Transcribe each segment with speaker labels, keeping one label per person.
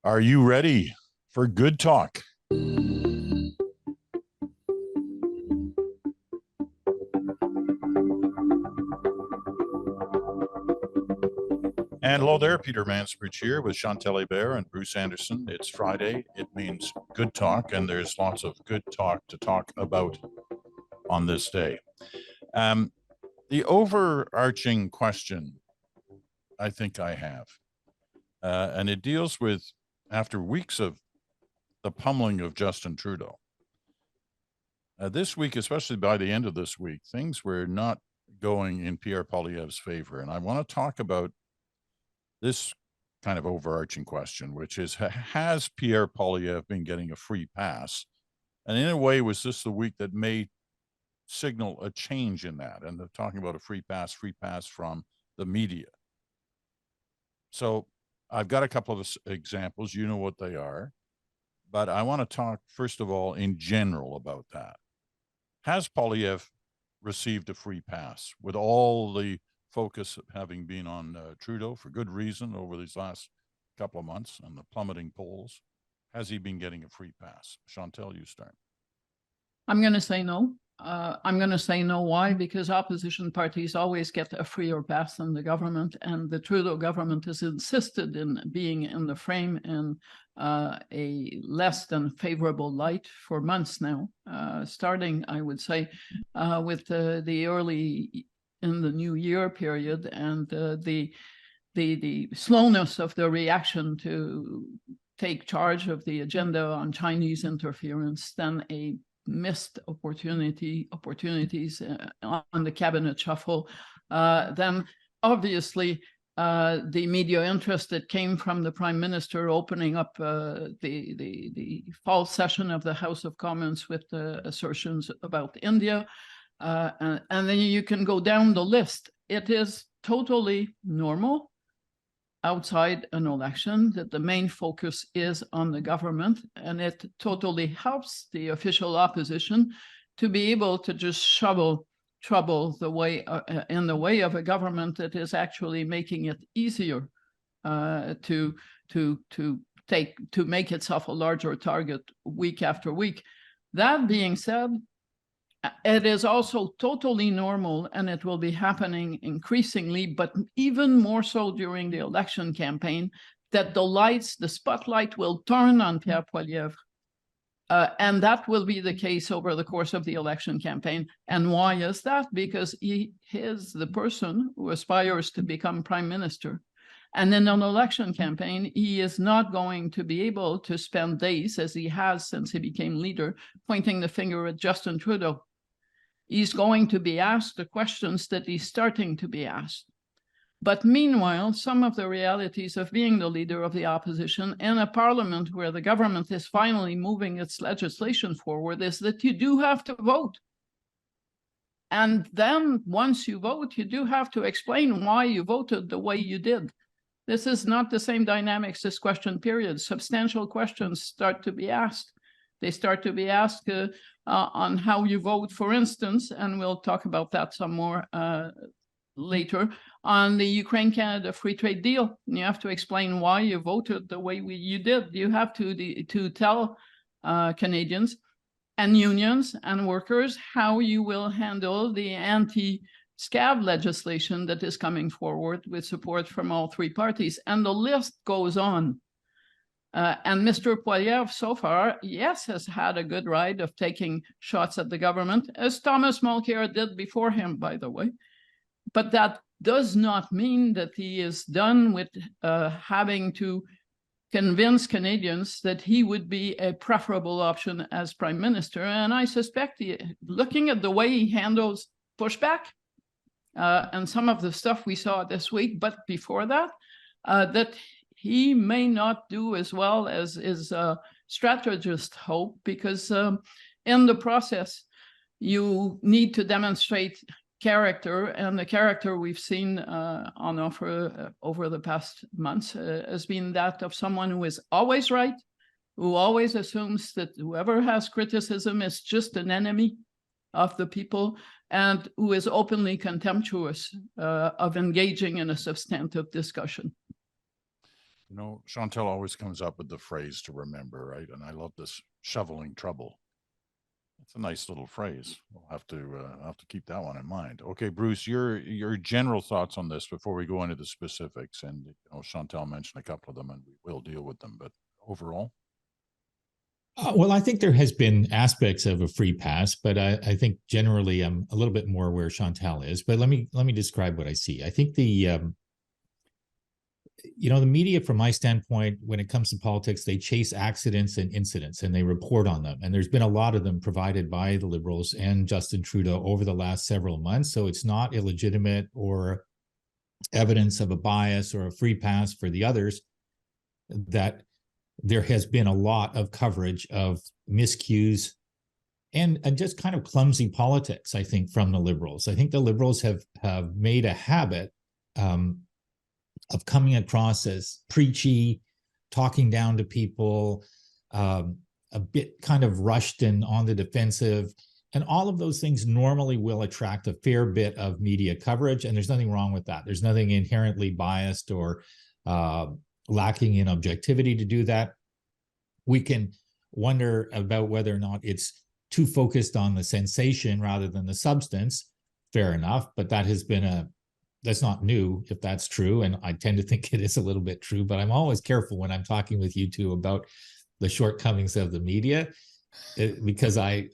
Speaker 1: Are you ready for good talk? And hello there, Peter Mansbridge here with Chantal and Bruce Anderson. It's Friday. It means good talk, and there's lots of good talk to talk about on this day. The overarching question I think I have, and it deals with, after weeks of the pummeling of Justin Trudeau, this week, especially by the end of this week, things were not going in Pierre Poilievre's favor. And I want to talk about this kind of overarching question, which is, has Pierre Poilievre been getting a free pass? And in a way, was this the week that may signal a change in that? And they're talking about a free pass from the media. So I've got a couple of examples. You know what they are. But I want to talk, first of all, in general about that. Has Poilievre received a free pass, with all the focus having been on Trudeau for good reason over these last couple of months and the plummeting polls? Has he been getting a free pass? Chantal, you start.
Speaker 2: I'm going to say no. I'm going to say no. Why? Because opposition parties always get a freer pass than the government, and the Trudeau government has insisted in being in the frame in a less than favorable light for months now, starting, I would say, with the early in the new year period, and the slowness of the reaction to take charge of the agenda on Chinese interference, then a missed opportunities on the cabinet shuffle. Then obviously the media interest that came from the Prime Minister opening up the fall session of the House of Commons with assertions about India. And then you can go down the list. It is totally normal outside an election that the main focus is on the government, and it totally helps the official opposition to be able to just shovel trouble in the way of a government that is actually making it easier to make itself a larger target week after week. That being said, it is also totally normal, and it will be happening increasingly, but even more so during the election campaign, that the spotlight will turn on Pierre Poilievre. And that will be the case over the course of the election campaign. And why is that? Because he is the person who aspires to become Prime Minister. And in an election campaign, he is not going to be able to spend days, as he has since he became leader, pointing the finger at Justin Trudeau. He's going to be asked the questions that he's starting to be asked. But meanwhile, some of the realities of being the leader of the opposition in a parliament where the government is finally moving its legislation forward is that you do have to vote. And then once you vote, you do have to explain why you voted the way you did. This is not the same dynamics as question periods. Substantial questions start to be asked. They start to be asked on how you vote, for instance, and we'll talk about that some more later, on the Ukraine-Canada free trade deal. And you have to explain why you voted the way you did. You have to tell Canadians and unions and workers how you will handle the anti-scab legislation that is coming forward with support from all three parties. And the list goes on. And Mr. Poilievre, so far, yes, has had a good ride of taking shots at the government, as Thomas Mulcair did before him, by the way. But that does not mean that he is done with having to convince Canadians that he would be a preferable option as Prime Minister. And I suspect, looking at the way he handles pushback and some of the stuff we saw this week, but before that, that he may not do as well as his strategists hope, because in the process, you need to demonstrate character, and the character we've seen on offer over the past months has been that of someone who is always right, who always assumes that whoever has criticism is just an enemy of the people, and who is openly contemptuous of engaging in a substantive discussion.
Speaker 1: You know, Chantal always comes up with the phrase to remember, right? And I love this, shoveling trouble. It's a nice little phrase. We'll have to keep that one in mind. Okay, Bruce, your general thoughts on this before we go into the specifics. And you know, Chantal mentioned a couple of them, and we will deal with them. But overall,
Speaker 3: well, I think there has been aspects of a free pass, but I think generally I'm a little bit more where Chantal is. But let me describe what I see. I think the the media, from my standpoint, when it comes to politics, they chase accidents and incidents and they report on them. And there's been a lot of them provided by the Liberals and Justin Trudeau over the last several months. So it's not illegitimate or evidence of a bias or a free pass for the others that there has been a lot of coverage of miscues and just kind of clumsy politics, I think, from the Liberals. I think the Liberals have made a habit of coming across as preachy, talking down to people, a bit kind of rushed and on the defensive. And all of those things normally will attract a fair bit of media coverage. And there's nothing wrong with that. There's nothing inherently biased or lacking in objectivity to do that. We can wonder about whether or not it's too focused on the sensation rather than the substance. Fair enough, but that's not new if that's true. And I tend to think it is a little bit true, but I'm always careful when I'm talking with you two about the shortcomings of the media, because I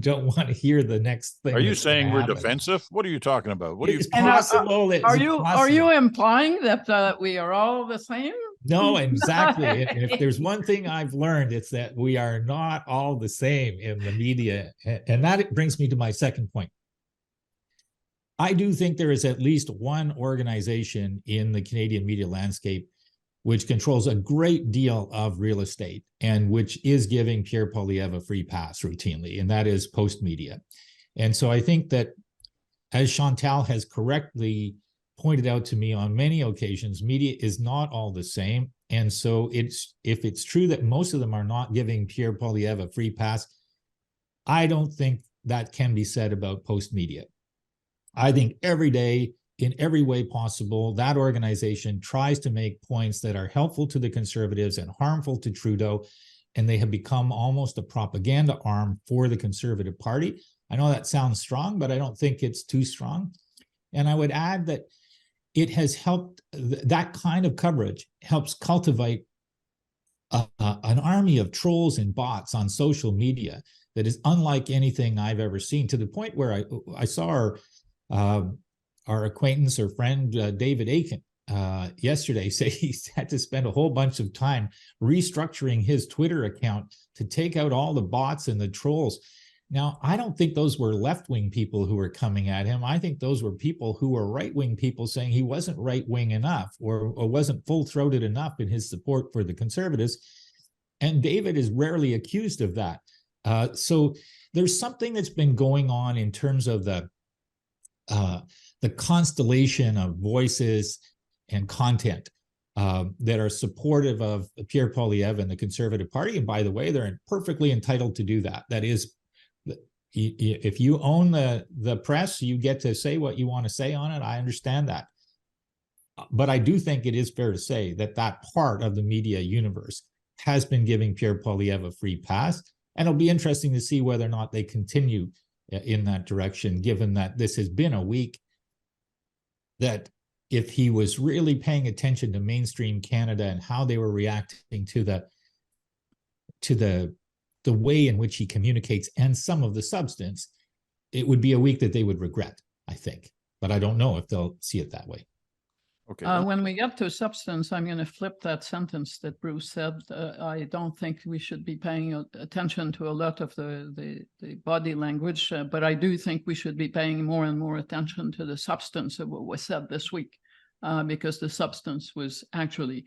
Speaker 3: don't want to hear the next thing.
Speaker 1: Are you saying we're defensive? What are you talking about? What are you?
Speaker 3: It's possible.
Speaker 2: Are you implying that we are all the same?
Speaker 3: No, exactly. If there's one thing I've learned, it's that we are not all the same in the media. And that brings me to my second point. I do think there is at least one organization in the Canadian media landscape which controls a great deal of real estate and which is giving Pierre Poilievre a free pass routinely, and that is Post Media. And so I think that, as Chantal has correctly pointed out to me on many occasions, media is not all the same. And so if it's true that most of them are not giving Pierre Poilievre a free pass, I don't think that can be said about Post Media. I think every day, in every way possible, that organization tries to make points that are helpful to the Conservatives and harmful to Trudeau, and they have become almost a propaganda arm for the Conservative Party. I know that sounds strong, but I don't think it's too strong. And I would add that it has helped, that kind of coverage helps cultivate an army of trolls and bots on social media that is unlike anything I've ever seen, to the point where I saw our acquaintance or friend David Aiken yesterday say he's had to spend a whole bunch of time restructuring his Twitter account to take out all the bots and the trolls. Now, I don't think those were left-wing people who were coming at him. I think those were people who were right-wing people saying he wasn't right-wing enough or wasn't full-throated enough in his support for the Conservatives. And David is rarely accused of that. So there's something that's been going on in terms of the constellation of voices and content that are supportive of Pierre Poilievre and the Conservative Party. And by the way, they're perfectly entitled to do that. That is, if you own the press, you get to say what you want to say on it. I understand that. But I do think it is fair to say that that part of the media universe has been giving Pierre Poilievre a free pass. And it'll be interesting to see whether or not they continue in that direction, given that this has been a week that, if he was really paying attention to mainstream Canada and how they were reacting to the way in which he communicates and some of the substance, it would be a week that they would regret, I think. But I don't know if they'll see it that way.
Speaker 1: Okay.
Speaker 2: When we get to substance, I'm going to flip that sentence that Bruce said. I don't think we should be paying attention to a lot of the body language, but I do think we should be paying more and more attention to the substance of what was said this week, because the substance was actually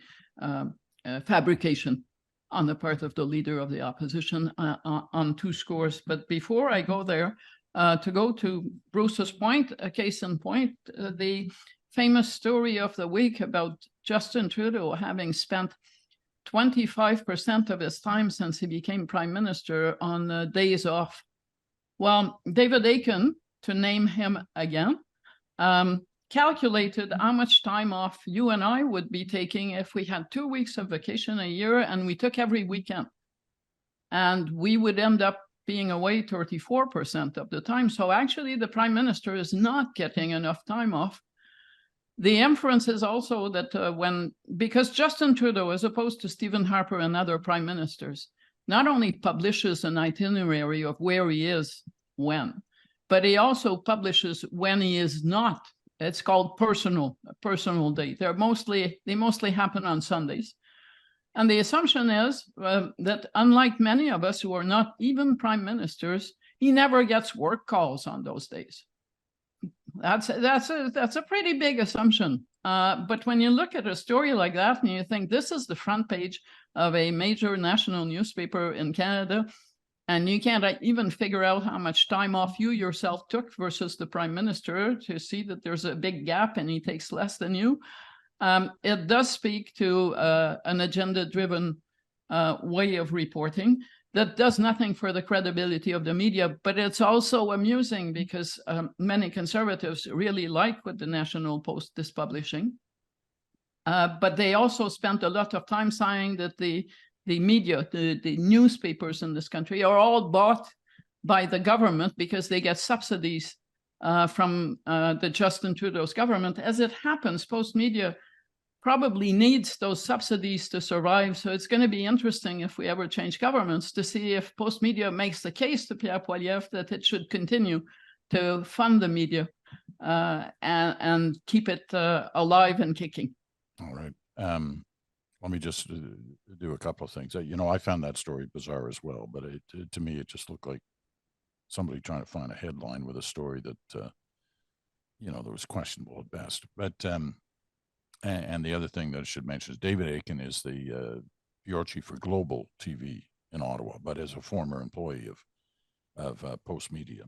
Speaker 2: fabrication on the part of the leader of the opposition on two scores. But before I go there, to go to Bruce's point, a case in point, the famous story of the week about Justin Trudeau having spent 25% of his time since he became prime minister on days off. Well, David Aiken, to name him again, calculated how much time off you and I would be taking if we had 2 weeks of vacation a year and we took every weekend. And we would end up being away 34% of the time. So actually the prime minister is not getting enough time off. The inference is also that because Justin Trudeau, as opposed to Stephen Harper and other prime ministers, not only publishes an itinerary of where he is when, but he also publishes when he is not. It's called personal date. They mostly happen on Sundays. And the assumption is that unlike many of us who are not even prime ministers, he never gets work calls on those days. That's a pretty big assumption. But when you look at a story like that and you think this is the front page of a major national newspaper in Canada, and you can't even figure out how much time off you yourself took versus the prime minister to see that there's a big gap and he takes less than you. It does speak to an agenda-driven way of reporting that does nothing for the credibility of the media, but it's also amusing because many conservatives really like what the National Post is publishing. But they also spent a lot of time saying that the media, the newspapers in this country are all bought by the government because they get subsidies from the Justin Trudeau's government. As it happens, Post Media probably needs those subsidies to survive. So it's going to be interesting if we ever change governments to see if Post Media makes the case to Pierre Poilievre that it should continue to fund the media and keep it alive and kicking.
Speaker 1: All right. Let me just do a couple of things. You know, I found that story bizarre as well, but to me, it just looked like somebody trying to find a headline with a story that, you know, that was questionable at best. But and the other thing that I should mention is David Akin is the bureau chief for Global TV in Ottawa, but as a former employee of Post Media.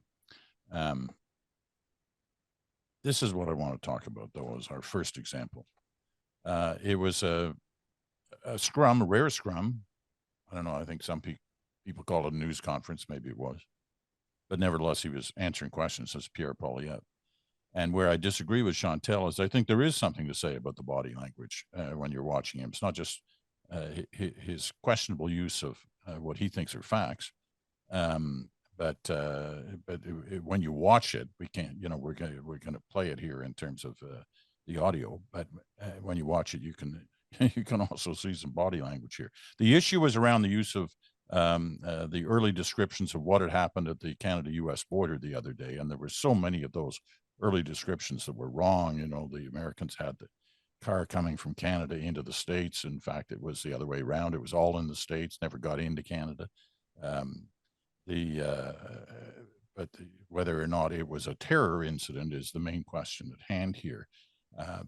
Speaker 1: This is what I want to talk about, though, as our first example. It was a scrum, a rare scrum. I don't know. I think some people call it a news conference. Maybe it was. But nevertheless, he was answering questions as Pierre Poilievre. And where I disagree with Chantal is I think there is something to say about the body language when you're watching him. It's not just his questionable use of what he thinks are facts. But when you watch it, we can't, you know, we're going to play it here in terms of the audio, but when you watch it, you can also see some body language here. The issue was around the use of the early descriptions of what had happened at the Canada-US border the other day, and there were so many of those early descriptions that were wrong. You know, the Americans had the car coming from Canada into the States. In fact, it was the other way around. It was all in the States, never got into Canada. But whether or not it was a terror incident is the main question at hand here.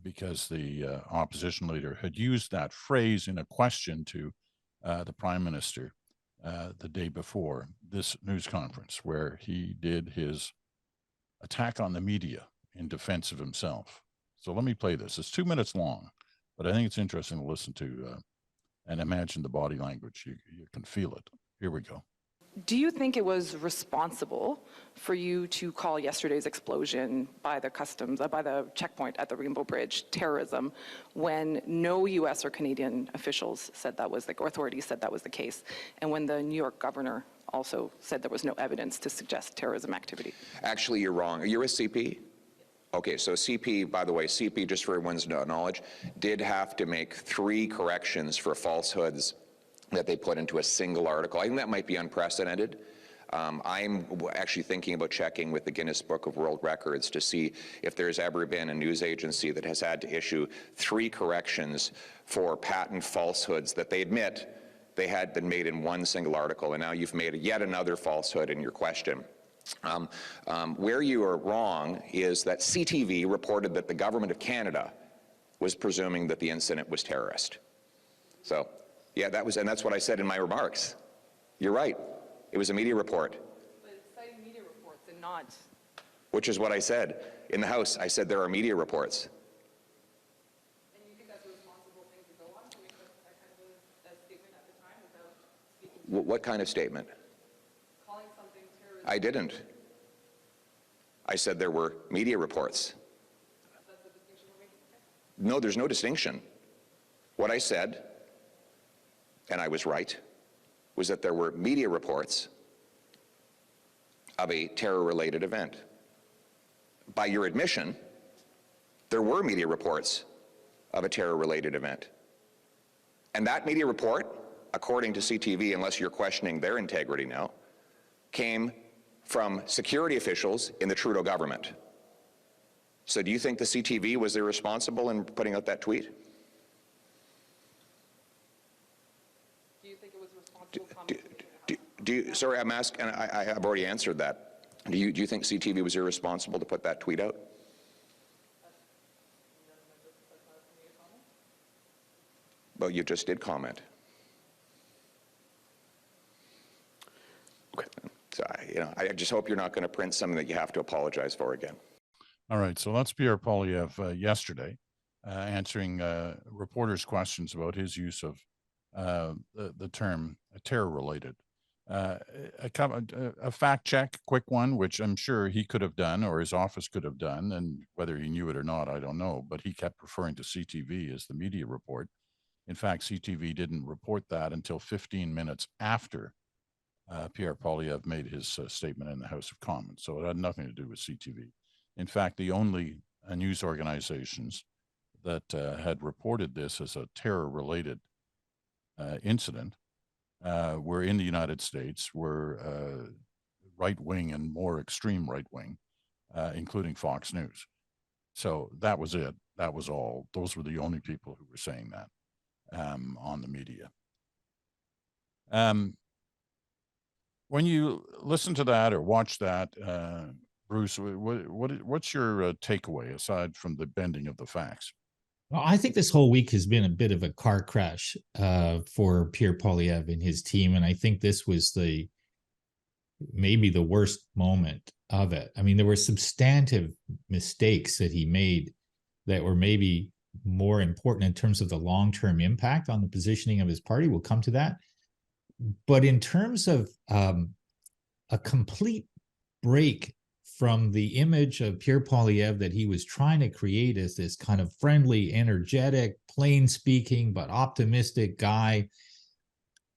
Speaker 1: Because the opposition leader had used that phrase in a question to the prime minister the day before this news conference, where he did his attack on the media in defense of himself. So let me play this. It's 2 minutes long, but I think it's interesting to listen to and imagine the body language. You can feel it. Here we go.
Speaker 4: Do you think it was responsible for you to call yesterday's explosion by the customs, by the checkpoint at the Rainbow Bridge terrorism, when no U.S. or Canadian officials said that was or authorities said that was the case, and when the New York governor also said there was no evidence to suggest terrorism activity?
Speaker 5: Actually, you're wrong. You're a CP? Okay, so CP, by the way, CP, just for everyone's knowledge, did have to make 3 corrections for falsehoods that they put into a single article. I think that might be unprecedented. I'm actually thinking about checking with the Guinness Book of World Records to see if there's ever been a news agency that has had to issue 3 corrections for patent falsehoods that they admit they had been made in one single article, and now you've made yet another falsehood in your question. Where you are wrong is that CTV reported that the government of Canada was presuming that the incident was terrorist. So, yeah, that's what I said in my remarks. You're right. It was a media report.
Speaker 4: But it's citing media reports and not...
Speaker 5: Which is what I said. In the House, I said there are media reports.
Speaker 4: And you think that's a responsible thing to go on, to make that kind of a statement at the time without speaking to...
Speaker 5: What kind of statement?
Speaker 4: Calling something terrorist...
Speaker 5: I didn't. I said there were media reports.
Speaker 4: That's a
Speaker 5: No, there's no distinction. What I said, and I was right, was that there were media reports of a terror-related event. By your admission, there were media reports of a terror-related event. And that media report, according to CTV, unless you're questioning their integrity now, came from security officials in the Trudeau government. So do you think the CTV was irresponsible in putting out that tweet?
Speaker 4: Do you think it was responsible?
Speaker 5: Sorry, I'm asking, and I have already answered that. Do you think CTV was irresponsible to put that tweet out? Well, you just did comment. Okay. So, I just hope you're not going to print something that you have to apologize for again.
Speaker 1: All right. So that's Pierre Poilievre yesterday answering reporters' questions about his use of the term terror-related. A fact check, quick one, which I'm sure he could have done or his office could have done, and whether he knew it or not, I don't know, but he kept referring to CTV as the media report. In fact, CTV didn't report that until 15 minutes after Pierre Poilievre made his statement in the House of Commons. So it had nothing to do with CTV. In fact, the only news organizations that had reported this as a terror-related incident were in the United States, were right-wing and more extreme right-wing, including Fox News. So that was it. That was all. Those were the only people who were saying that on the media. When you listen to that or watch that, Bruce, what's your takeaway aside from the bending of the facts?
Speaker 3: Well, I think this whole week has been a bit of a car crash for Pierre Poilievre and his team, and I think this was maybe the worst moment of it. I mean, there were substantive mistakes that he made that were maybe more important in terms of the long-term impact on the positioning of his party. We'll come to that. But in terms of a complete break from the image of Pierre Poilievre that he was trying to create as this kind of friendly, energetic, plain-speaking, but optimistic guy,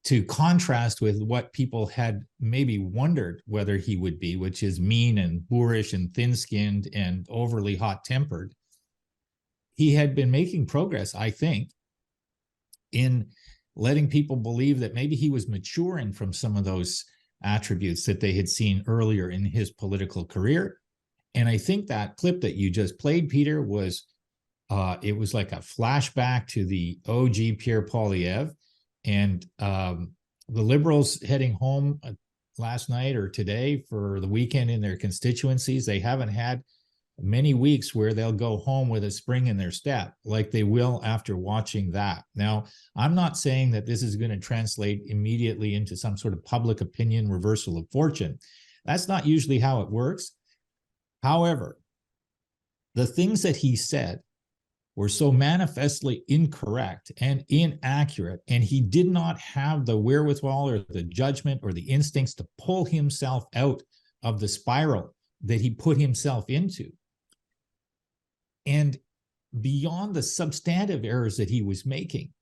Speaker 3: to contrast with what people had maybe wondered whether he would be, which is mean and boorish and thin-skinned and overly hot-tempered. He had been making progress, I think, in letting people believe that maybe he was maturing from some of those attributes that they had seen earlier in his political career. And I think that clip that you just played, Peter, was it was like a flashback to the OG Pierre Poilievre. And the Liberals heading home last night or today for the weekend in their constituencies, they haven't had many weeks where they'll go home with a spring in their step like they will after watching that. Now, I'm not saying that this is going to translate immediately into some sort of public opinion reversal of fortune. That's not usually how it works. However, the things that he said were so manifestly incorrect and inaccurate, and he did not have the wherewithal or the judgment or the instincts to pull himself out of the spiral that he put himself into. And beyond the substantive errors that he was making,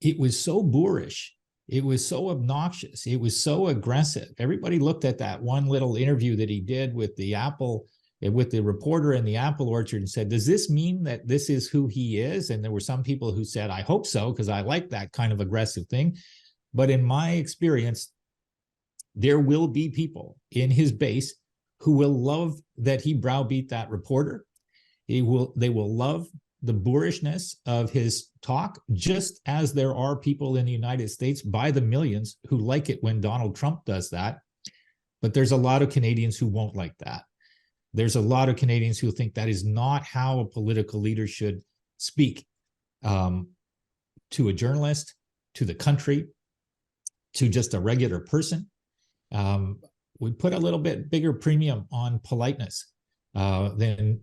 Speaker 3: it was so boorish, it was so obnoxious, it was so aggressive. Everybody looked at that one little interview that he did with the reporter in the apple orchard and said, does this mean that this is who he is? And there were some people who said, I hope so, because I like that kind of aggressive thing. But in my experience, there will be people in his base who will love that he browbeat that reporter. They will love the boorishness of his talk, just as there are people in the United States by the millions who like it when Donald Trump does that. But there's a lot of Canadians who won't like that. There's a lot of Canadians who think that is not how a political leader should speak to a journalist, to the country, to just a regular person. We put a little bit bigger premium on politeness than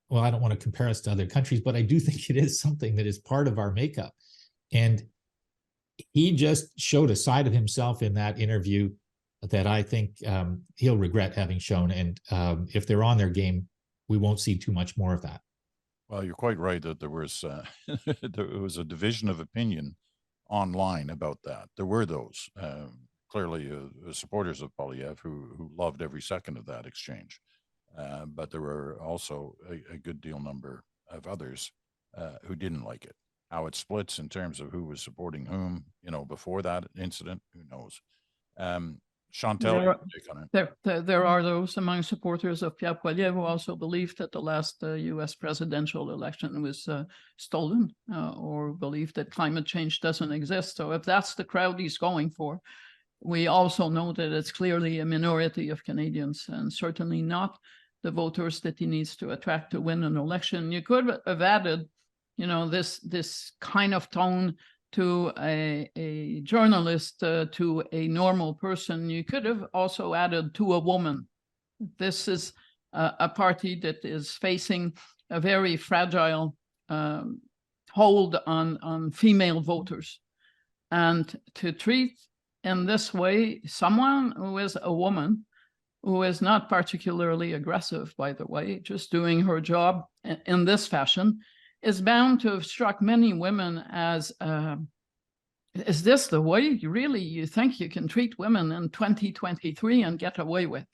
Speaker 3: well, I don't want to compare us to other countries, but I do think it is something that is part of our makeup. And he just showed a side of himself in that interview that I think he'll regret having shown. And if they're on their game, we won't see too much more of that.
Speaker 1: Well, you're quite right that there was a division of opinion online about that. There were those clearly supporters of Poilievre who loved every second of that exchange, but there were also a good deal number of others who didn't like it. How it splits in terms of who was supporting whom, before that incident, who knows? Chantal,
Speaker 2: There,
Speaker 1: take on it.
Speaker 2: there are those among supporters of Pierre Poilievre who also believe that the last US presidential election was stolen or believe that climate change doesn't exist. So if that's the crowd he's going for, we also know that it's clearly a minority of Canadians and certainly not the voters that he needs to attract to win an election. You could have added, this kind of tone to a journalist, to a normal person. You could have also added to a woman. This is a party that is facing a very fragile hold on female voters. And to treat in this way someone who is a woman, who is not particularly aggressive, by the way, just doing her job in this fashion, is bound to have struck many women as, is this the way you think you can treat women in 2023 and get away with?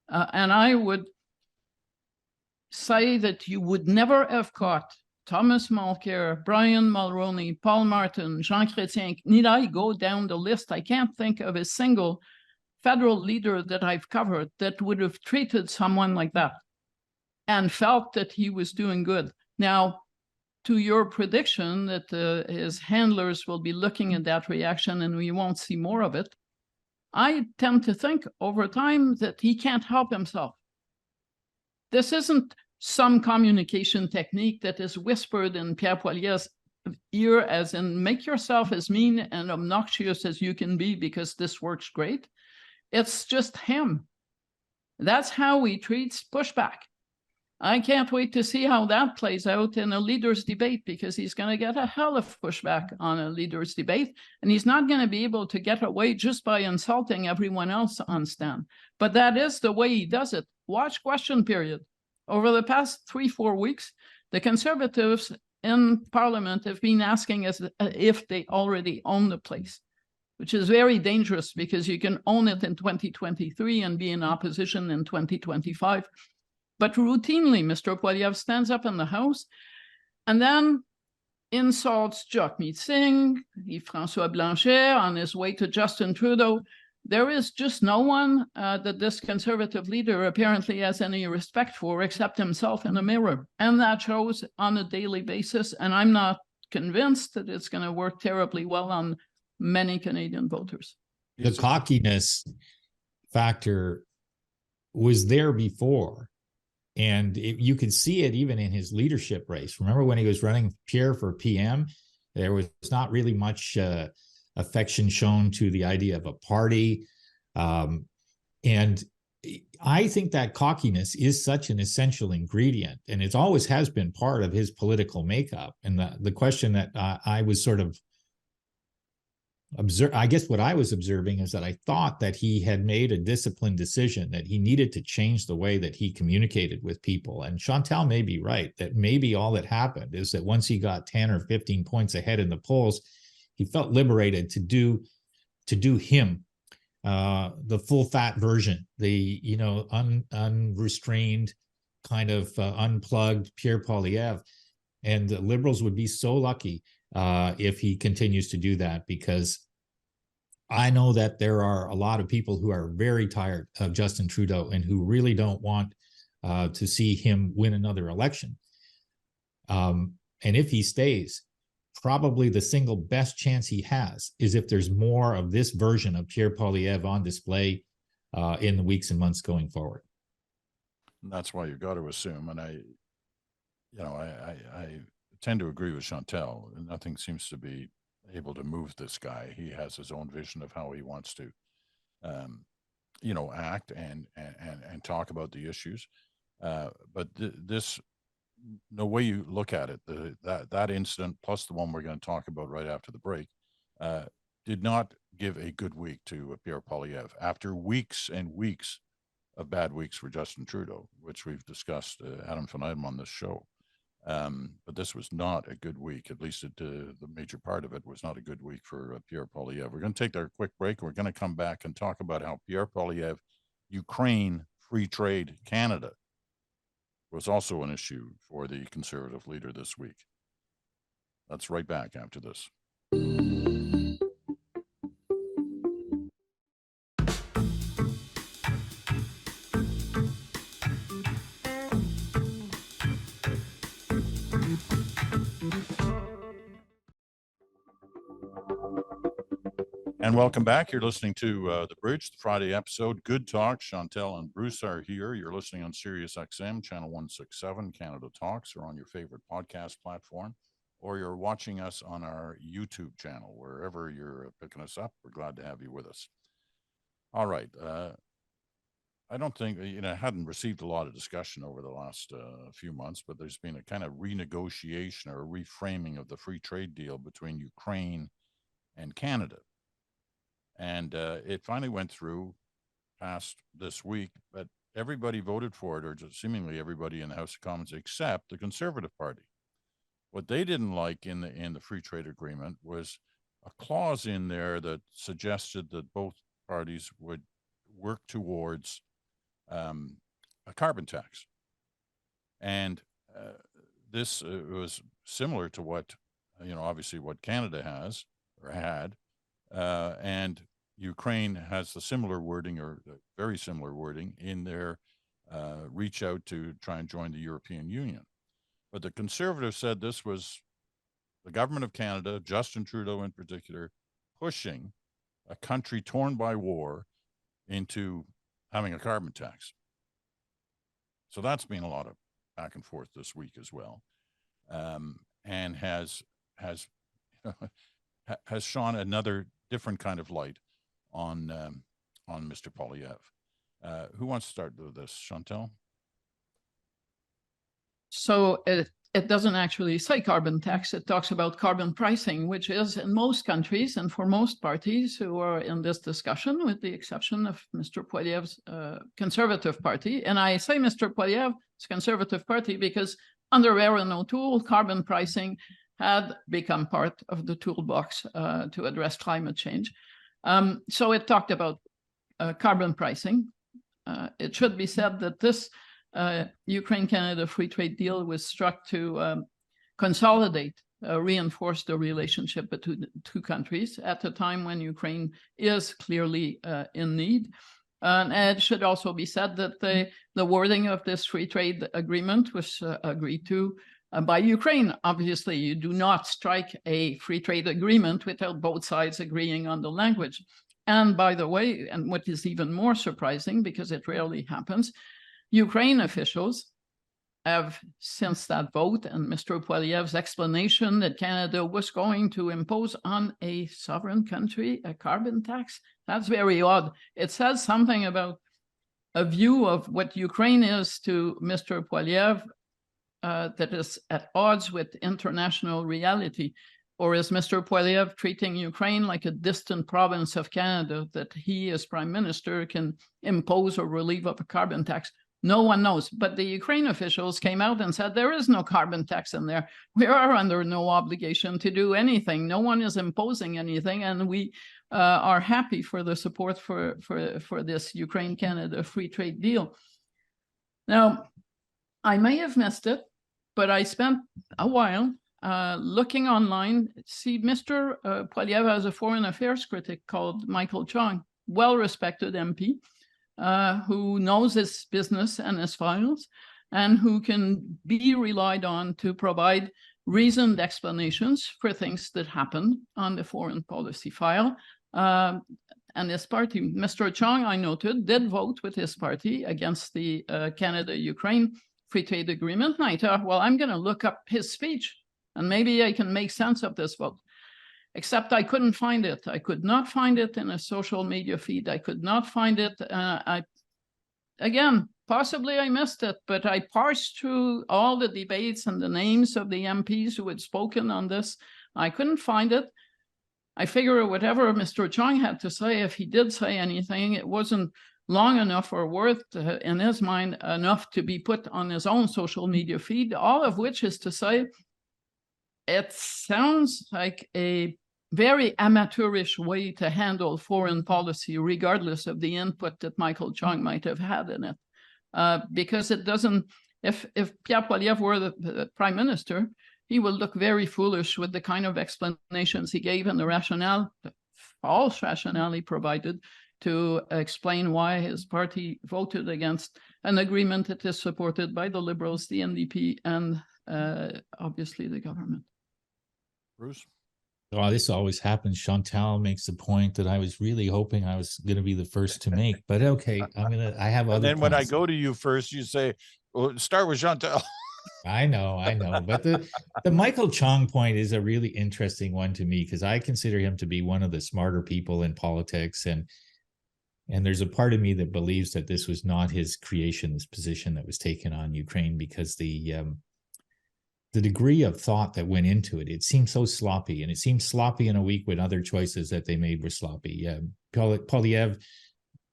Speaker 2: And I would say that you would never have caught Thomas Mulcair, Brian Mulroney, Paul Martin, Jean Chrétien. Need I go down the list? I can't think of a single federal leader that I've covered that would have treated someone like that and felt that he was doing good. Now, to your prediction that his handlers will be looking at that reaction and we won't see more of it, I tend to think over time that he can't help himself. This isn't some communication technique that is whispered in Pierre Poilievre's ear as in make yourself as mean and obnoxious as you can be because this works great. It's just him. That's how he treats pushback. I can't wait to see how that plays out in a leaders' debate because he's going to get a hell of pushback on a leaders' debate, and he's not going to be able to get away just by insulting everyone else on stand. But that is the way he does it. Watch question period. Over the past 3-4 weeks, the Conservatives in Parliament have been asking us if they already own the place, which is very dangerous because you can own it in 2023 and be in opposition in 2025. But routinely, Mr. Poilievre stands up in the House and then insults Jagmeet Singh, Yves-François Blanchet on his way to Justin Trudeau. There is just no one that this Conservative leader apparently has any respect for except himself in the mirror. And that shows on a daily basis. And I'm not convinced that it's going to work terribly well on many Canadian voters.
Speaker 3: The cockiness factor was there before. And you could see it even in his leadership race. Remember when he was running Pierre for PM, there was not really much affection shown to the idea of a party. And I think that cockiness is such an essential ingredient, and it always has been part of his political makeup. And the question that I was sort of I guess what I was observing is that I thought that he had made a disciplined decision, that he needed to change the way that he communicated with people. And Chantal may be right, that maybe all that happened is that once he got 10 or 15 points ahead in the polls, he felt liberated to do him, the full fat version, the unrestrained kind of unplugged Pierre Poilievre. And the Liberals would be so lucky if he continues to do that, because I know that there are a lot of people who are very tired of Justin Trudeau and who really don't want to see him win another election. And if he stays, probably the single best chance he has is if there's more of this version of Pierre Poilievre on display in the weeks and months going forward.
Speaker 1: And that's why you've got to assume, and I tend to agree with Chantal. Nothing seems to be able to move this guy. He has his own vision of how he wants to, act and talk about the issues. But this, the way you look at it, that incident plus the one we're going to talk about right after the break, did not give a good week to Pierre Poilievre after weeks and weeks of bad weeks for Justin Trudeau, which we've discussed ad infinitum on this show. But this was not a good week. At least the major part of it was not a good week for Pierre Poilievre. We're going to take a quick break. We're going to come back and talk about how Pierre Poilievre, Ukraine, Free Trade Canada was also an issue for the Conservative leader this week. That's right back after this. And welcome back. You're listening to The Bridge, the Friday episode. Good Talk. Chantal and Bruce are here. You're listening on Sirius XM, channel 167, Canada Talks, or on your favorite podcast platform, or you're watching us on our YouTube channel. Wherever you're picking us up, we're glad to have you with us. All right. I don't think, hadn't received a lot of discussion over the last few months, but there's been a kind of renegotiation or reframing of the free trade deal between Ukraine and Canada. And it finally went through past this week, but everybody voted for it, or just seemingly everybody in the House of Commons, except the Conservative Party. What they didn't like in the free trade agreement was a clause in there that suggested that both parties would work towards a carbon tax. And this was similar to what, obviously what Canada has or had. And Ukraine has the similar wording, or very similar wording, in their reach out to try and join the European Union. But the Conservatives said this was the government of Canada, Justin Trudeau in particular, pushing a country torn by war into having a carbon tax. So that's been a lot of back and forth this week as well, and has shone another different kind of light on Mr. Poilievre. Who wants to start with this? Chantal?
Speaker 2: So it doesn't actually say carbon tax. It talks about carbon pricing, which is in most countries and for most parties who are in this discussion, with the exception of Mr. Poilievre's Conservative Party. And I say Mr. Poilievre's Conservative Party because under Erin O'Toole, carbon pricing had become part of the toolbox to address climate change. So it talked about carbon pricing. It should be said that this Ukraine-Canada free trade deal was struck to consolidate, reinforce the relationship between the two countries at a time when Ukraine is clearly in need. And it should also be said that the wording of this free trade agreement was agreed to by Ukraine. Obviously, you do not strike a free trade agreement without both sides agreeing on the language. And by the way, and what is even more surprising, because it rarely happens, Ukraine officials have, since that vote and Mr. Poilievre's explanation that Canada was going to impose on a sovereign country a carbon tax, that's very odd. It says something about a view of what Ukraine is to Mr. Poilievre that is at odds with international reality. Or is Mr. Poilievre treating Ukraine like a distant province of Canada that he, as Prime Minister, can impose or relieve of a carbon tax? No one knows. But the Ukraine officials came out and said there is no carbon tax in there. We are under no obligation to do anything. No one is imposing anything. And we are happy for the support for this Ukraine-Canada free trade deal. Now, I may have missed it, but I spent a while looking online. See, Mr. Poilievre has a foreign affairs critic called Michael Chong, well-respected MP, who knows his business and his files, and who can be relied on to provide reasoned explanations for things that happened on the foreign policy file. And his party, Mr. Chong, I noted, did vote with his party against the Canada-Ukraine free trade agreement. And I thought, well, I'm going to look up his speech and maybe I can make sense of this vote. Except I couldn't find it. I could not find it in a social media feed. I could not find it. Again, possibly I missed it, but I parsed through all the debates and the names of the MPs who had spoken on this. I couldn't find it. I figure whatever Mr. Chong had to say, if he did say anything, it wasn't long enough or worth, in his mind, enough to be put on his own social media feed, all of which is to say, it sounds like a very amateurish way to handle foreign policy, regardless of the input that Michael Chung might have had in it. Because it doesn't, if Pierre Poilievre were the prime minister, he would look very foolish with the kind of explanations he gave and the rationale, the false rationale he provided to explain why his party voted against an agreement that is supported by the Liberals, the NDP, and obviously the government.
Speaker 1: Bruce?
Speaker 3: Oh, this always happens. Chantal makes the point that I was really hoping I was going to be the first to make, but okay, I have other.
Speaker 1: And then when I
Speaker 3: points.
Speaker 1: go to you first, you say, well, start with Chantal.
Speaker 3: I know, but the Michael Chung point is a really interesting one to me, because I consider him to be one of the smarter people in politics, and there's a part of me that believes that this was not his creation, this position that was taken on Ukraine, because the degree of thought that went into it, it seemed so sloppy, and it seemed sloppy in a week when other choices that they made were sloppy. Poilievre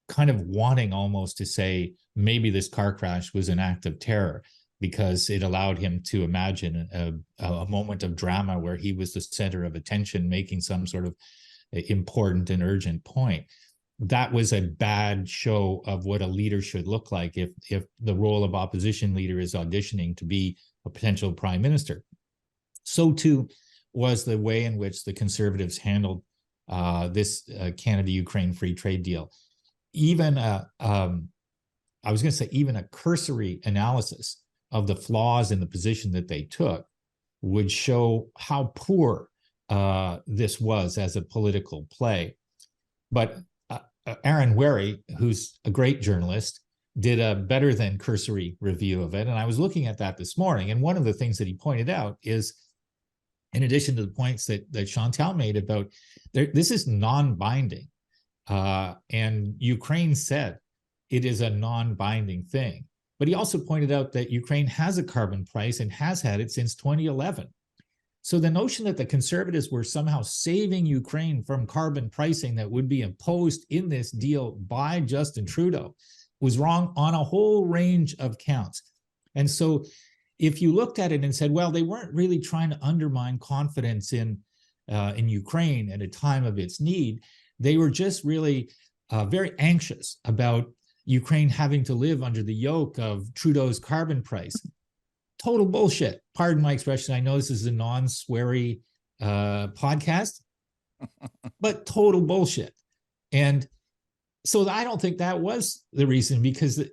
Speaker 3: kind of wanting almost to say maybe this car crash was an act of terror, because it allowed him to imagine a moment of drama where he was the center of attention, making some sort of important and urgent point. That was a bad show of what a leader should look like if the role of opposition leader is auditioning to be a potential prime minister. So too was the way in which the Conservatives handled this Canada-Ukraine free trade deal. Even even a cursory analysis of the flaws in the position that they took would show how poor this was as a political play. But Aaron Wherry, who's a great journalist, did a better than cursory review of it. And I was looking at that this morning. And one of the things that he pointed out is, in addition to the points that Chantal made about this is non-binding. And Ukraine said it is a non-binding thing. But he also pointed out that Ukraine has a carbon price and has had it since 2011. So the notion that the Conservatives were somehow saving Ukraine from carbon pricing that would be imposed in this deal by Justin Trudeau was wrong on a whole range of counts. And so if you looked at it and said, well, they weren't really trying to undermine confidence in Ukraine at a time of its need, they were just really very anxious about Ukraine having to live under the yoke of Trudeau's carbon price. Total bullshit. Pardon my expression. I know this is a non-sweary podcast, but total bullshit. And so I don't think that was the reason, because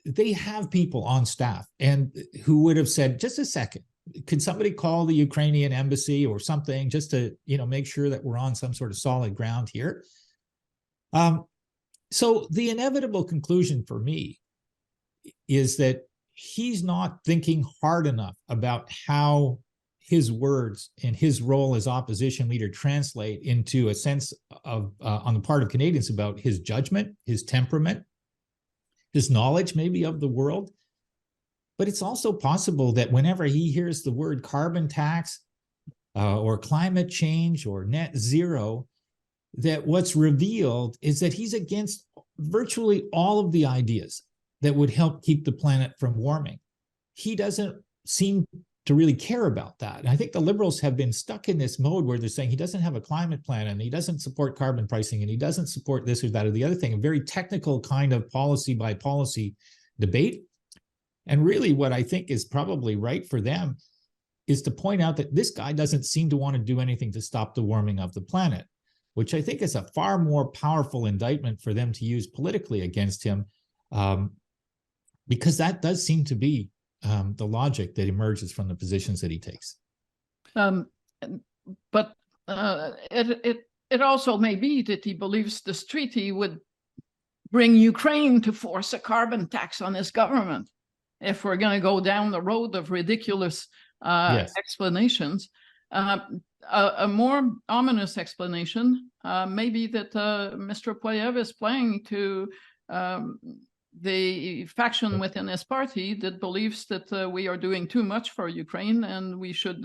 Speaker 3: they have people on staff and who would have said, just a second, could somebody call the Ukrainian embassy or something just to, make sure that we're on some sort of solid ground here. So the inevitable conclusion for me is that he's not thinking hard enough about how his words and his role as opposition leader translate into a sense of, on the part of Canadians, about his judgment, his temperament, his knowledge maybe of the world. But it's also possible that whenever he hears the word carbon tax or climate change or net zero, that what's revealed is that he's against virtually all of the ideas that would help keep the planet from warming. He doesn't seem to really care about that. And I think the Liberals have been stuck in this mode where they're saying he doesn't have a climate plan and he doesn't support carbon pricing and he doesn't support this or that or the other thing, a very technical kind of policy by policy debate. And really what I think is probably right for them is to point out that this guy doesn't seem to want to do anything to stop the warming of the planet, which I think is a far more powerful indictment for them to use politically against him, because that does seem to be the logic that emerges from the positions that he takes.
Speaker 2: But it also may be that he believes this treaty would bring Ukraine to force a carbon tax on his government. If we're going to go down the road of ridiculous explanations, a more ominous explanation may be that Mr. Poilievre is playing to the faction within his party that believes that we are doing too much for Ukraine and we should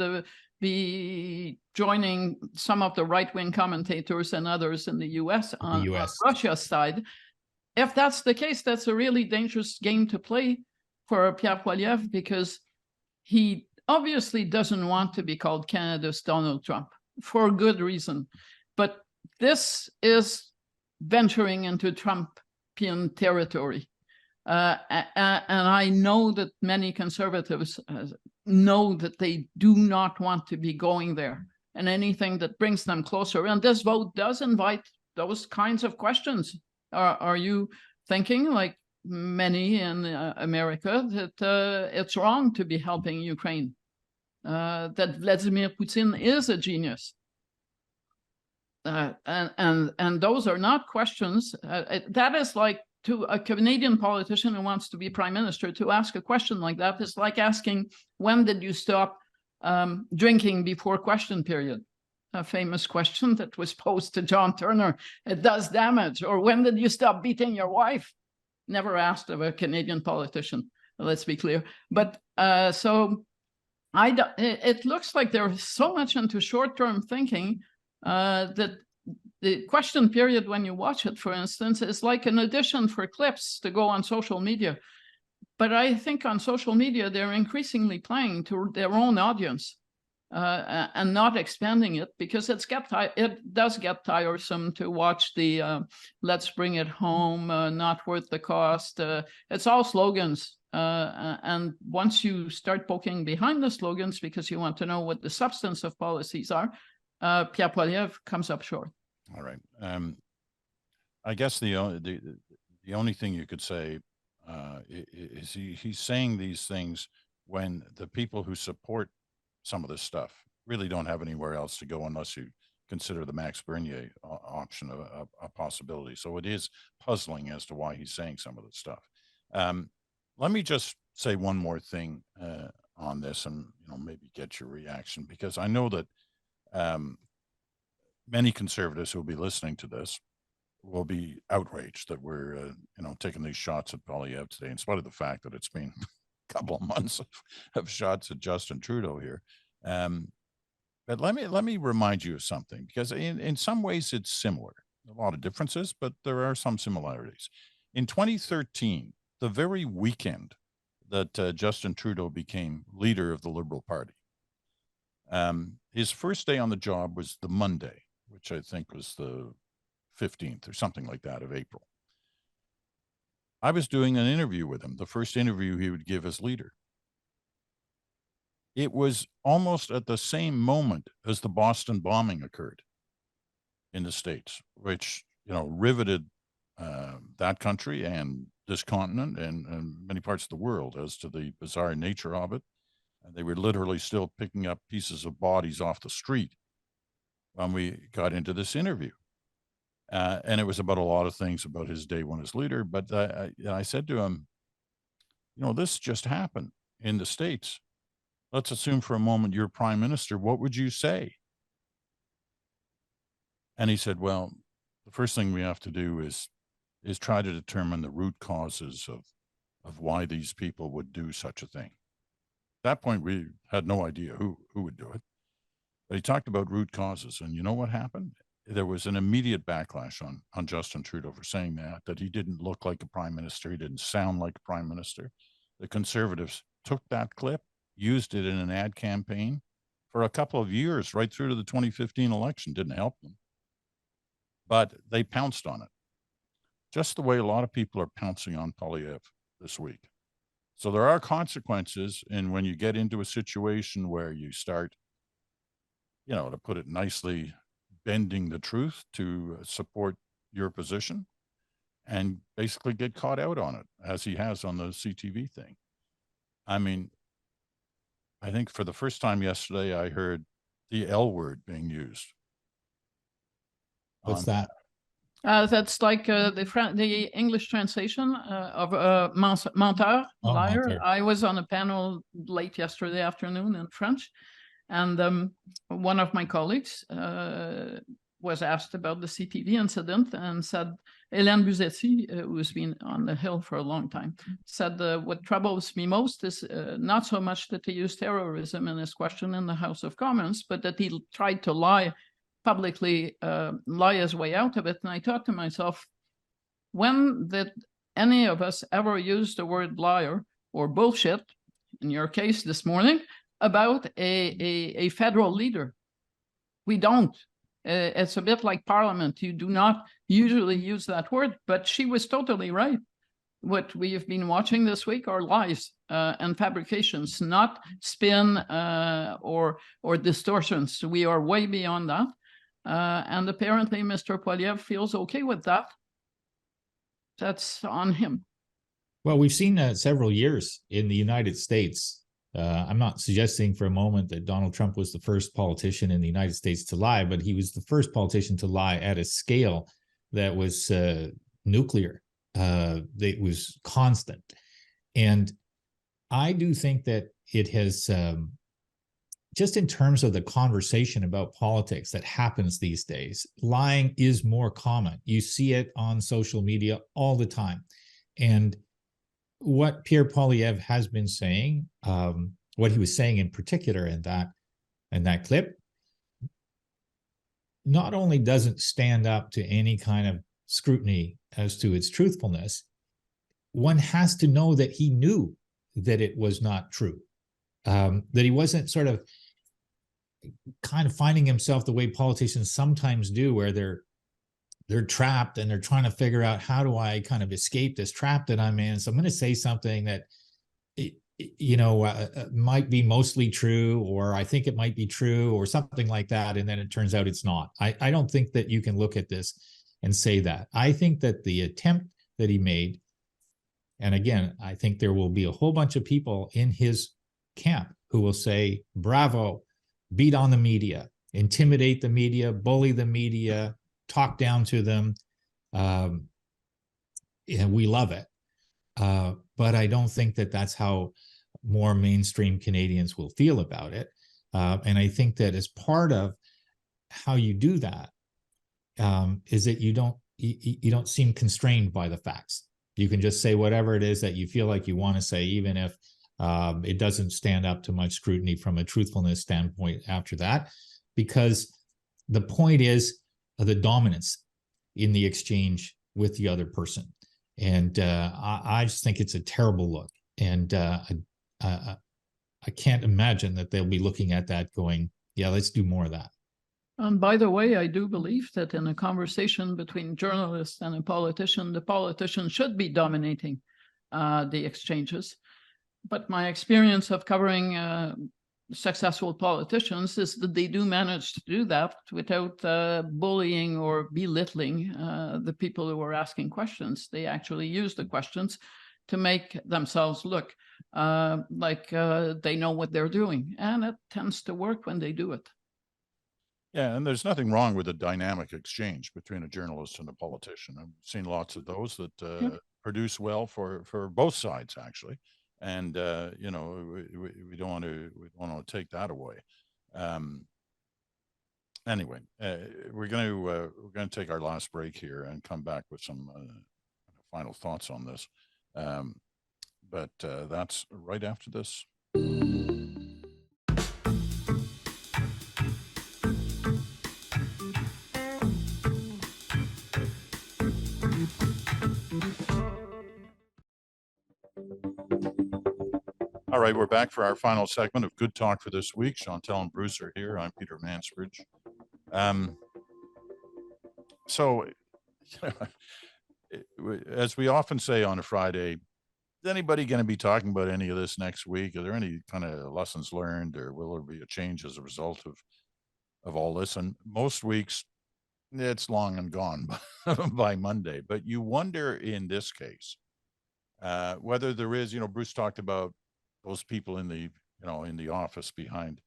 Speaker 2: be joining some of the right-wing commentators and others in the US on Russia's side. if that's the case, that's a really dangerous game to play for Pierre Poilievre, because he obviously doesn't want to be called Canada's Donald Trump for good reason. But this is venturing into Trumpian territory. And I know that many conservatives know that they do not want to be going there, and anything that brings them closer. And this vote does invite those kinds of questions. Are you thinking, like many in America, that it's wrong to be helping Ukraine? That Vladimir Putin is a genius? And those are not questions. That is like, to a Canadian politician who wants to be prime minister, to ask a question like that is like asking, when did you stop drinking before question period? A famous question that was posed to John Turner. It does damage. Or when did you stop beating your wife? Never asked of a Canadian politician, let's be clear. But so it looks like they're so much into short-term thinking that the question period, when you watch it, for instance, is like an audition for clips to go on social media. But I think on social media, they're increasingly playing to their own audience and not expanding it, because it does get tiresome to watch the let's bring it home, not worth the cost. It's all slogans. And once you start poking behind the slogans because you want to know what the substance of policies are, Pierre Poilievre comes up short.
Speaker 1: All right. I guess the only thing you could say is he's saying these things when the people who support some of this stuff really don't have anywhere else to go, unless you consider the Max Bernier option a possibility. So it is puzzling as to why he's saying some of this stuff. Let me just say one more thing on this, and maybe get your reaction, because I know that many conservatives who will be listening to this will be outraged that we're, taking these shots at Poilievre today, in spite of the fact that it's been a couple of months of shots at Justin Trudeau here. But let me remind you of something, because in some ways it's similar. A lot of differences, but there are some similarities. In 2013, the very weekend that Justin Trudeau became leader of the Liberal Party, his first day on the job was the Monday, which I think was the 15th or something like that of April. I was doing an interview with him, the first interview he would give as leader. It was almost at the same moment as the Boston bombing occurred in the States, which, riveted that country and this continent and many parts of the world as to the bizarre nature of it. And they were literally still picking up pieces of bodies off the street when we got into this interview. And it was about a lot of things about his day one as leader. But I said to him, this just happened in the States. Let's assume for a moment you're prime minister. What would you say? And he said, well, the first thing we have to do is try to determine the root causes of why these people would do such a thing. At that point, we had no idea who would do it. But he talked about root causes. And you know what happened? There was an immediate backlash on Justin Trudeau for saying that he didn't look like a prime minister. He didn't sound like a prime minister. The Conservatives took that clip, used it in an ad campaign for a couple of years, right through to the 2015 election. Didn't help them. But they pounced on it, just the way a lot of people are pouncing on Poilievre this week. So there are consequences, and when you get into a situation where you start, to put it nicely, bending the truth to support your position, and basically get caught out on it, as he has on the CTV thing. I mean, I think for the first time yesterday, I heard the L word being used.
Speaker 3: What's that?
Speaker 2: That's like the English translation of menteur, liar.
Speaker 3: Menteur.
Speaker 2: I was on a panel late yesterday afternoon in French, and one of my colleagues was asked about the CTV incident and said, Hélène Buzetti, who's been on the Hill for a long time, said, what troubles me most is not so much that he used terrorism in his question in the House of Commons, but that he tried to lie publicly, lie his way out of it. And I thought to myself, When did any of us ever use the word liar or bullshit, in your case this morning, about a federal leader? We don't. It's a bit like Parliament. You do not usually use that word, but she was totally right. What we have been watching this week are lies and fabrications, not spin or distortions. We are way beyond that. And apparently Mr. Poilievre feels okay with that. That's on him.
Speaker 3: Well, we've seen several years in the United States. I'm not suggesting for a moment that Donald Trump was the first politician in the United States to lie, but he was the first politician to lie at a scale that was nuclear. It was constant. And I do think that it has, just in terms of the conversation about politics that happens these days, lying is more common. You see it on social media all the time. And what Pierre Poilievre has been saying, what he was saying in particular in that clip, not only doesn't stand up to any kind of scrutiny as to its truthfulness, one has to know that he knew that it was not true, that he wasn't sort of kind of finding himself the way politicians sometimes do, where they're trapped and they're trying to figure out, how do I kind of escape this trap that I'm in? So I'm going to say something that, might be mostly true, or I think it might be true, or something like that. And then it turns out it's not. I don't think that you can look at this and say that. I think that the attempt that he made, and again, I think there will be a whole bunch of people in his camp who will say, bravo, beat on the media, intimidate the media, bully the media, talk down to them. And we love it. But I don't think that that's how more mainstream Canadians will feel about it. And I think that as part of how you do that, is that you don't seem constrained by the facts. You can just say whatever it is that you feel like you want to say, even if it doesn't stand up to much scrutiny from a truthfulness standpoint after that, because the point is the dominance in the exchange with the other person. And I just think it's a terrible look. And I can't imagine that they'll be looking at that going, yeah, let's do more of that.
Speaker 2: And by the way, I do believe that in a conversation between journalists and a politician, the politician should be dominating the exchanges. But my experience of covering successful politicians is that they do manage to do that without bullying or belittling the people who are asking questions. They actually use the questions to make themselves look like they know what they're doing. And it tends to work when they do it.
Speaker 1: Yeah, and there's nothing wrong with a dynamic exchange between a journalist and a politician. I've seen lots of those that produce well for both sides, actually. And we don't want to take that away. Anyway, we're going to take our last break here and come back with some final thoughts on this. But that's right after this. All right, we're back for our final segment of Good Talk for this week. Chantal and Bruce are here. I'm Peter Mansbridge. So, as we often say on a Friday, is anybody going to be talking about any of this next week? Are there any kind of lessons learned, or will there be a change as a result of all this? And most weeks, it's long and gone by Monday. But you wonder in this case whether there is, Bruce talked about those people in the office behind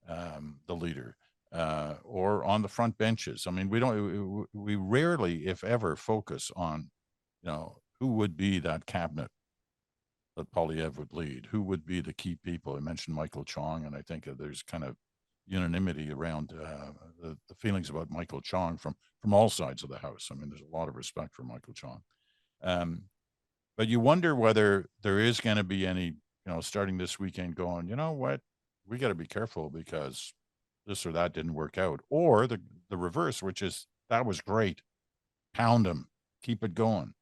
Speaker 1: the leader or on the front benches. I mean, we rarely, if ever, focus on, who would be that cabinet that Poilievre would lead, who would be the key people. I mentioned Michael Chong, and I think there's kind of unanimity around the feelings about Michael Chong from all sides of the House. I mean, there's a lot of respect for Michael Chong. But you wonder whether there is going to be any, starting this weekend going, you know what, we got to be careful because this or that didn't work out. Or the reverse, which is, that was great. Pound them, keep it going.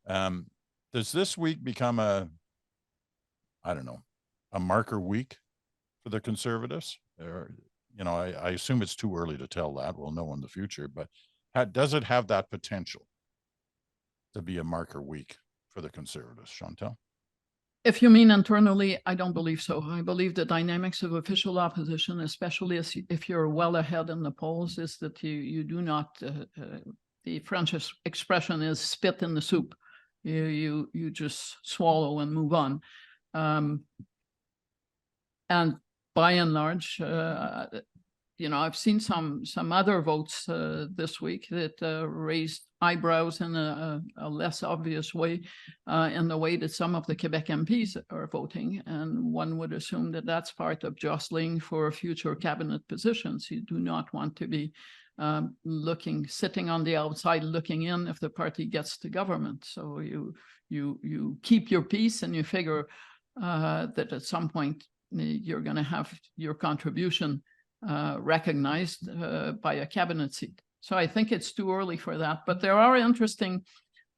Speaker 1: Does this week become a marker week for the Conservatives? Or, I assume it's too early to tell that. We'll know in the future, but does it have that potential to be a marker week for the Conservatives, Chantal?
Speaker 2: If you mean internally, I don't believe so. I believe the dynamics of official opposition, especially if you're well ahead in the polls, is that you do not, the French expression is spit in the soup. You just swallow and move on. And by and large, I've seen some other votes this week that raised eyebrows in a less obvious way in the way that some of the Quebec MPs are voting. And one would assume that that's part of jostling for future cabinet positions. You do not want to be sitting on the outside looking in if the party gets to government. So you keep your peace and you figure that at some point you're going to have your contribution recognized by a cabinet seat. So I think it's too early for that. But there are interesting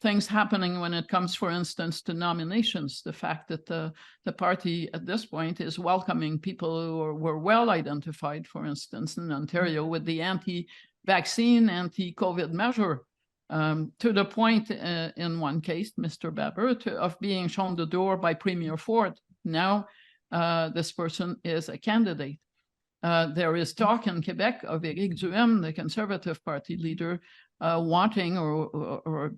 Speaker 2: things happening when it comes, for instance, to nominations. The fact that the party at this point is welcoming people who were well identified, for instance, in Ontario with the anti-vaccine, anti-COVID measure, to the point in one case, Mr. Baber, of being shown the door by Premier Ford. Now this person is a candidate. There is talk in Quebec of Éric Duhaime, the Conservative Party leader, wanting or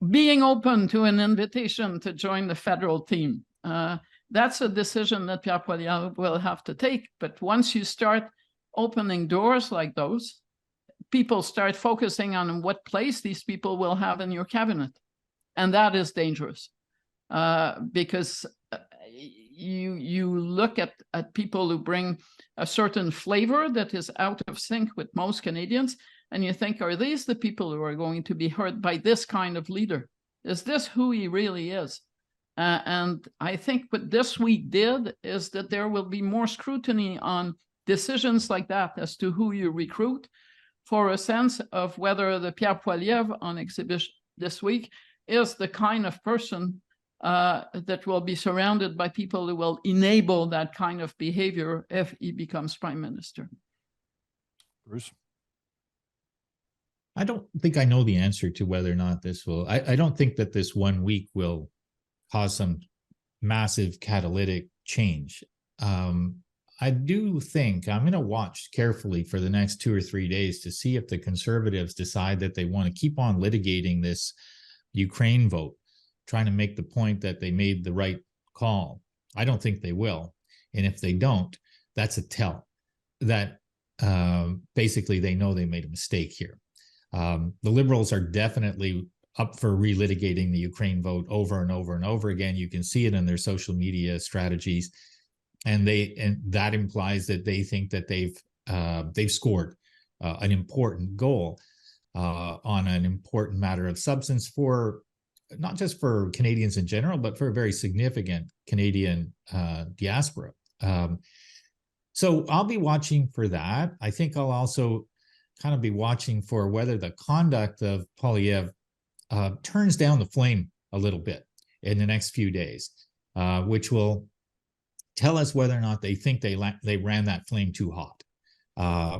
Speaker 2: being open to an invitation to join the federal team. That's a decision that Pierre Poilievre will have to take. But once you start opening doors like those, people start focusing on what place these people will have in your cabinet. And that is dangerous because you look at people who bring a certain flavor that is out of sync with most Canadians, and you think, are these the people who are going to be hurt by this kind of leader? Is this who he really is? And I think what this week did is that there will be more scrutiny on decisions like that as to who you recruit, for a sense of whether the Pierre Poilievre on exhibition this week is the kind of person that will be surrounded by people who will enable that kind of behavior if he becomes prime minister.
Speaker 1: Bruce?
Speaker 3: I don't think I know the answer to whether or not this will. I don't think that this 1 week will cause some massive catalytic change. I do think I'm going to watch carefully for the next 2 or 3 days to see if the Conservatives decide that they want to keep on litigating this Ukraine vote, trying to make the point that they made the right call. I don't think they will. And if they don't, that's a tell that basically they know they made a mistake here. The Liberals are definitely up for relitigating the Ukraine vote over and over and over again. You can see it in their social media strategies. And that implies that they think that they've scored an important goal on an important matter of substance for not just for Canadians in general, but for a very significant Canadian diaspora. So I'll be watching for that. I think I'll also kind of be watching for whether the conduct of Poilievre turns down the flame a little bit in the next few days, which will tell us whether or not they think they ran that flame too hot.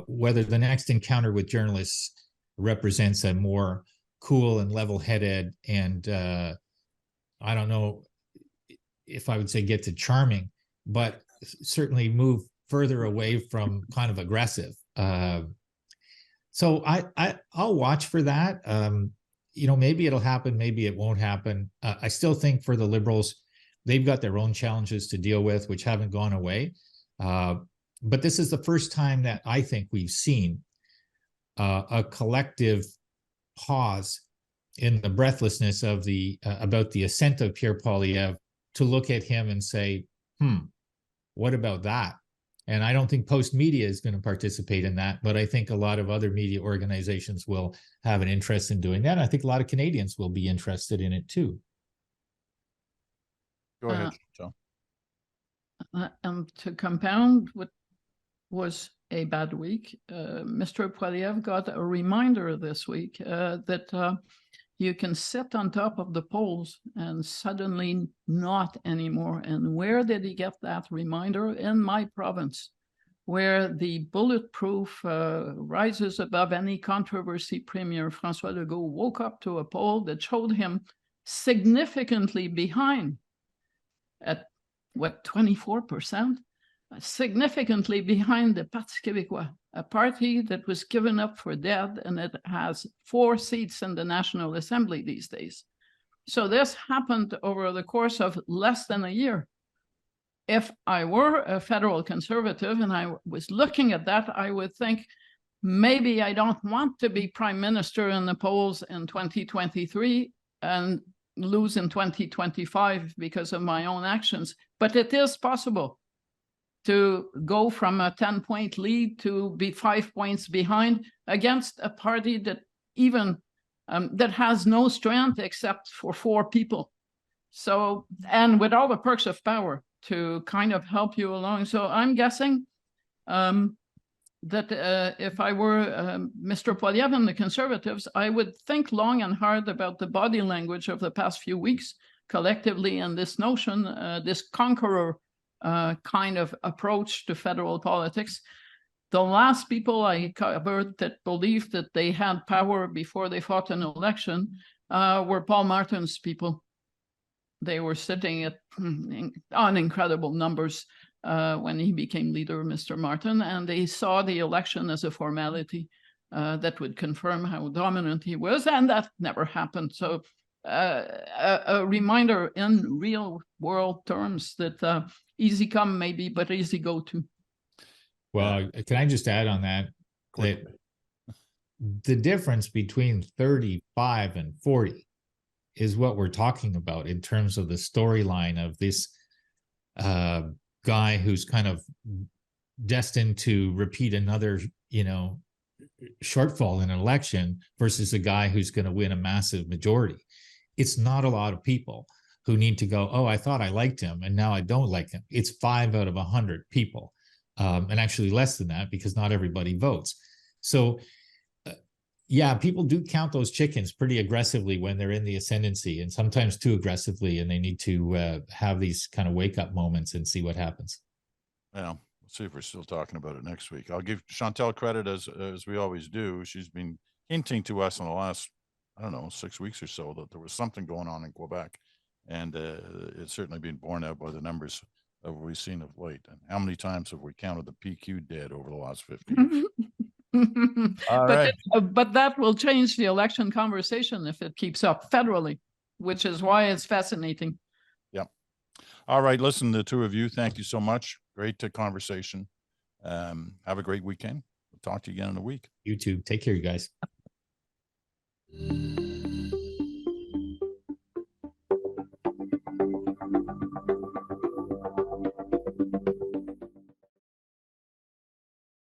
Speaker 3: Whether the next encounter with journalists represents a more cool and level-headed and I don't know if I would say get to charming, but certainly move further away from kind of aggressive. So I'll watch for that. Maybe it'll happen, maybe it won't happen. I still think for the Liberals, they've got their own challenges to deal with, which haven't gone away. But this is the first time that I think we've seen a collective pause in the breathlessness of about the ascent of Pierre Poilievre to look at him and say, what about that? And I don't think Post Media is going to participate in that, but I think a lot of other media organizations will have an interest in doing that. I think a lot of Canadians will be interested in it too.
Speaker 1: Go ahead, Chantal.
Speaker 2: And to compound what was a bad week, Mr. Poilievre got a reminder this week that you can sit on top of the polls and suddenly not anymore. And where did he get that reminder? In my province, where the bulletproof rises above any controversy, Premier François Legault woke up to a poll that showed him significantly behind at what, 24%? Significantly behind the Parti Québécois, a party that was given up for dead, and it has 4 seats in the National Assembly these days. So this happened over the course of less than a year. If I were a federal conservative and I was looking at that, I would think, maybe I don't want to be prime minister in the polls in 2023 and lose in 2025 because of my own actions. But it is possible to go from a 10-point lead to be 5 points behind against a party that even that has no strength except for 4 people. So, and with all the perks of power to kind of help you along. So I'm guessing that if I were Mr. Poilievre and the Conservatives, I would think long and hard about the body language of the past few weeks collectively, and this notion, this conqueror kind of approach to federal politics. The last people I covered that believed that they had power before they fought an election were Paul Martin's people. They were sitting at on incredible numbers when he became leader, Mr. Martin, and they saw the election as a formality that would confirm how dominant he was, and that never happened. So a reminder in real world terms that easy come maybe, but easy go too.
Speaker 3: Well, can I just add on that, that the difference between 35 and 40 is what we're talking about in terms of the storyline of this guy who's kind of destined to repeat another, shortfall in an election versus a guy who's going to win a massive majority. It's not a lot of people who need to go, oh, I thought I liked him and now I don't like him. It's 5 out of 100 people, and actually less than that because not everybody votes. So yeah, people do count those chickens pretty aggressively when they're in the ascendancy, and sometimes too aggressively, and they need to have these kind of wake up moments and see what happens.
Speaker 1: Yeah, let's see if we're still talking about it next week. I'll give Chantal credit as we always do. She's been hinting to us in the last, I don't know, 6 weeks or so that there was something going on in Quebec, and it's certainly been borne out by the numbers that we've seen of late. And how many times have we counted the PQ dead over the last 50 years? All right.
Speaker 2: But that will change the election conversation if it keeps up federally, which is why it's fascinating.
Speaker 1: Yeah. All right. Listen, the 2 of you, thank you so much. Great conversation. Have a great weekend. We'll talk to you again in a week.
Speaker 3: You too. Take care, you guys.